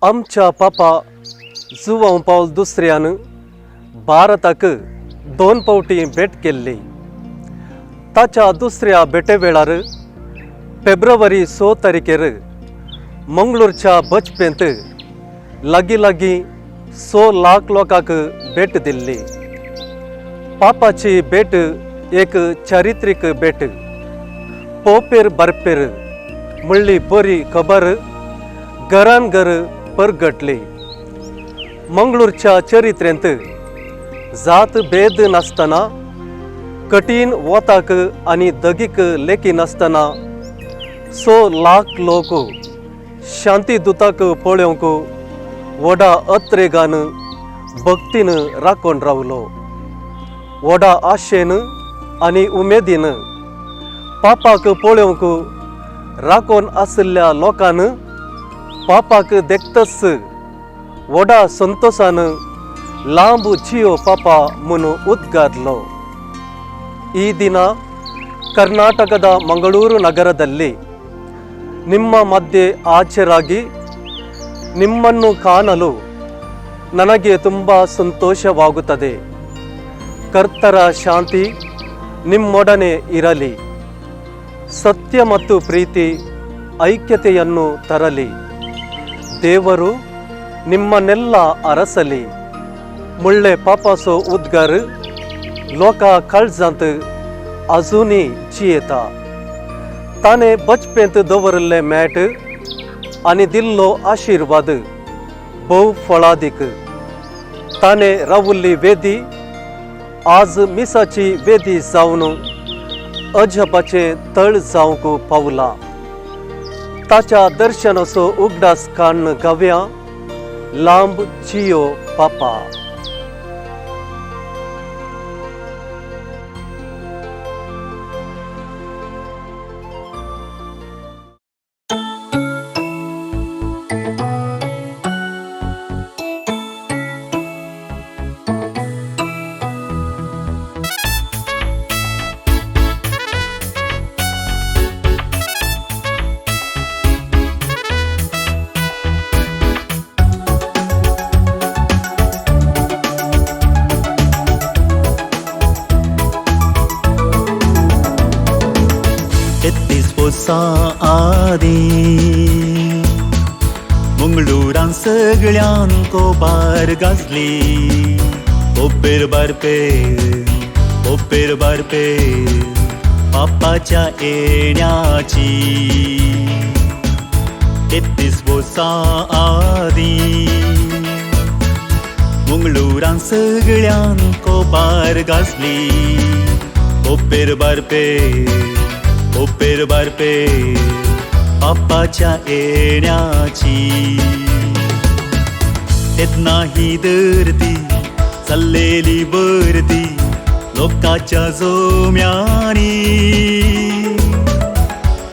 आमच्या पापा जुवां पावल दुसऱ्यान भारताक 2 फावटी भेट केल्ली. ताच्या दुसऱ्या भेटे वेळार फेब्रुवारी 6 तारखेर मंगळूरच्या बचपेंत लागीं 100 लाख लोकांक भेट दिल्ली. पापाची भेट एक चारित्रीक भेट. पोपेर बरपेर म्हणली बरी खबर घरान घर परगटली. मंगळूरच्या चरित्रेंत जात भेद नासतना, कठीण वताक आनी दगीक लेखी नासतना 100 लाख लोक शांतीदूताक पळोवंक व्हडा अत्रेगान भक्तीन राखून रावलो. व्हडा आशेन आनी उमेदीन पापाक पळोवंक राखून आशिल्ल्या लोकान पापाक देखतच व्हडा संतोषान लांब जियो पापा म्हूण उद्गारलो. ಈ ದಿನ ಕರ್ನಾಟಕದ ಮಂಗಳೂರು ನಗರದಲ್ಲಿ ನಿಮ್ಮ ಮಧ್ಯೆ ಹಾಜರಾಗಿ ನಿಮ್ಮನ್ನು ಕಾಣಲು ನನಗೆ ತುಂಬ ಸಂತೋಷವಾಗುತ್ತದೆ. ಕರ್ತರ ಶಾಂತಿ ನಿಮ್ಮೊಡನೆ ಇರಲಿ. ಸತ್ಯ ಮತ್ತು ಪ್ರೀತಿ ಐಕ್ಯತೆಯನ್ನು ತರಲಿ. ದೇವರು ನಿಮ್ಮನ್ನೆಲ್ಲ ಅರಸಲಿ. मुळ्ळे पापाचो उद्गार लोकां काळजांत अजुनी जियेता. ताणें बचपेंत दवरल्लें मेट आनी दिल्लो आशिर्वाद भोव फळादीक. ताणें रावल्ली वेदी आज मिसाची वेदी जावन अजबाचें तळ जावंक पावला. ताच्या दर्शनाचो उगडास काडून गावया. लांब जियो पापा. आदी मंगळूरान सगळ्यान कोबार गाजली. पोपेर बारपे पापाच्या येण्याची 33 वर्सां आदी मंगळूरान सगळ्यान कोबार गाजली. पोपेर बारपे पापाच्या येण्याची. तेन्ना ही धरती चल्लेली बरती लोकांच्या जोम्यांनी.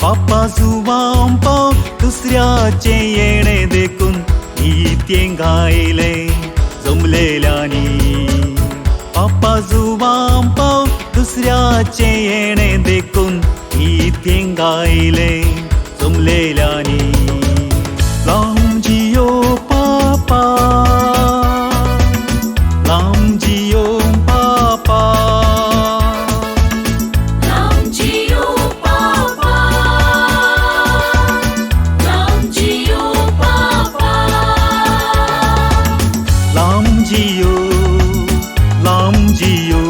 पापा जुवां पाव दुसऱ्याचे येणे देखून नित्ये गायले जमलेल्यांनी. पापा जुवां पाव दुसऱ्याचे येणे देखून नित्ये गायले जमलेल्यांनी. लांब जियो पापा, लांब जियो पापा, लांब जियो पापा, लांब जियो पापा, लांब जियो, लांब जियो,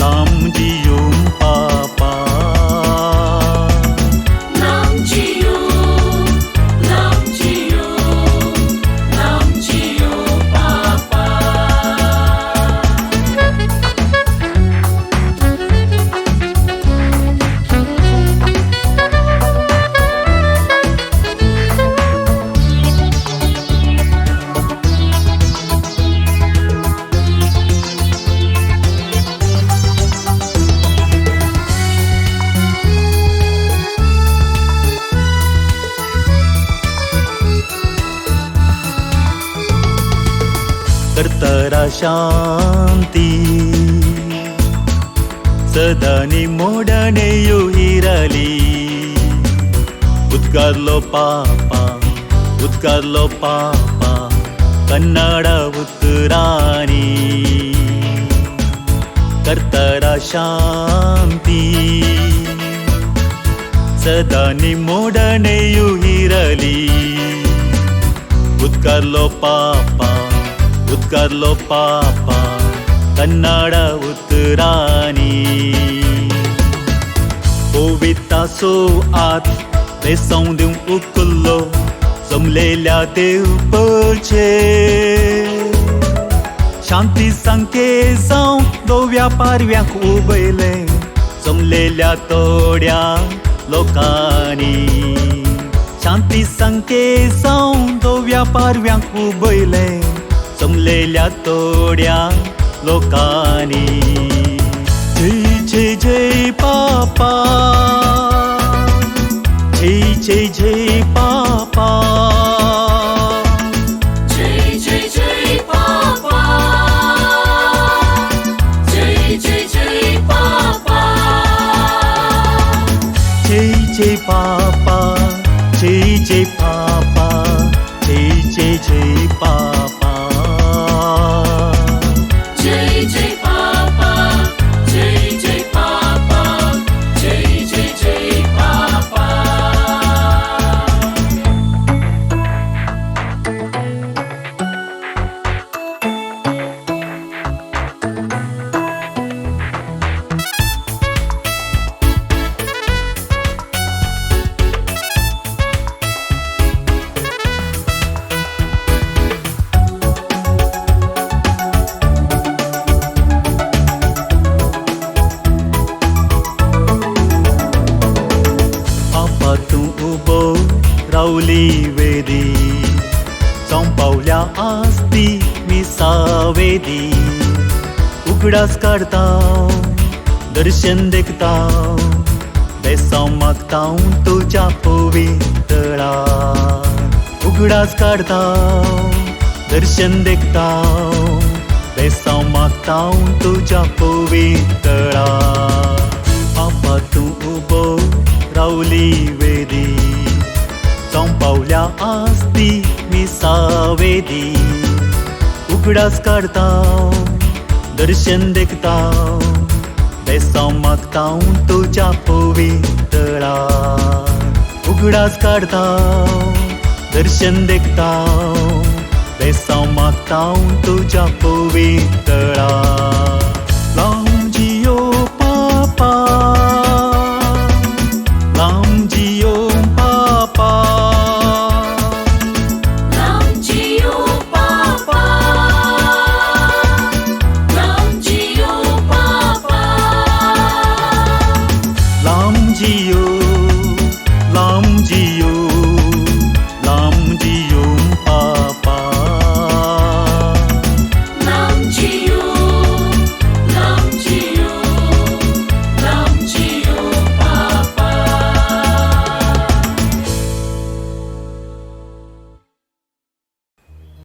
लांब जियो पापा. लांब जियो, लांब जियो, लांब जियो पापा. कर्तरा शांती सदा निमोडनेयु इरली. उद्गारलो पापा उद्गारलो पापा कन्नड उतरानी कर्तर शांती सदा निमोडನೆಯು ಇರಲಿ ಉದ್ಗಾರ್ಲೋ ಪಾಪ ಕನ್ನಡ उतरानी ओविता सो आत बेसौंदिम उकुल्लो जमलेल्या देवपळचे शांती सांके जावं दोव्या पारव्यांक उबयले जमलेल्या तोड्या लोकांनी शांती सांके जावं दोव्या पारव्यांक उबयले जमलेल्या तोड्या लोकांनी जय जय जय पापा जय जय जय पापा जय जय जय पापा जय जय जय पापा जय जय पापा जय जय पापा जय जय जय पापा जय जय पापा जय जय पापा जय जय जय पापा तू उबो रावली वेदी चंपावल्या आस्ती मी सावेदी उगडास काढता दर्शन देखता बेसाव मागता तुझ्या पवित्रा उगडास काढता दर्शन देखता बेसाव मागता तुझ्या पवित्रा पापा तू उबो रावली वेदी चंपावल्या आस्ती मी सावेदी उगडास काढता दर्शन देखता बेसाव मागता तुझ्या पवित्रा उगडास काढता दर्शन देखता बेसाव मागता तुझ्या पवित्रा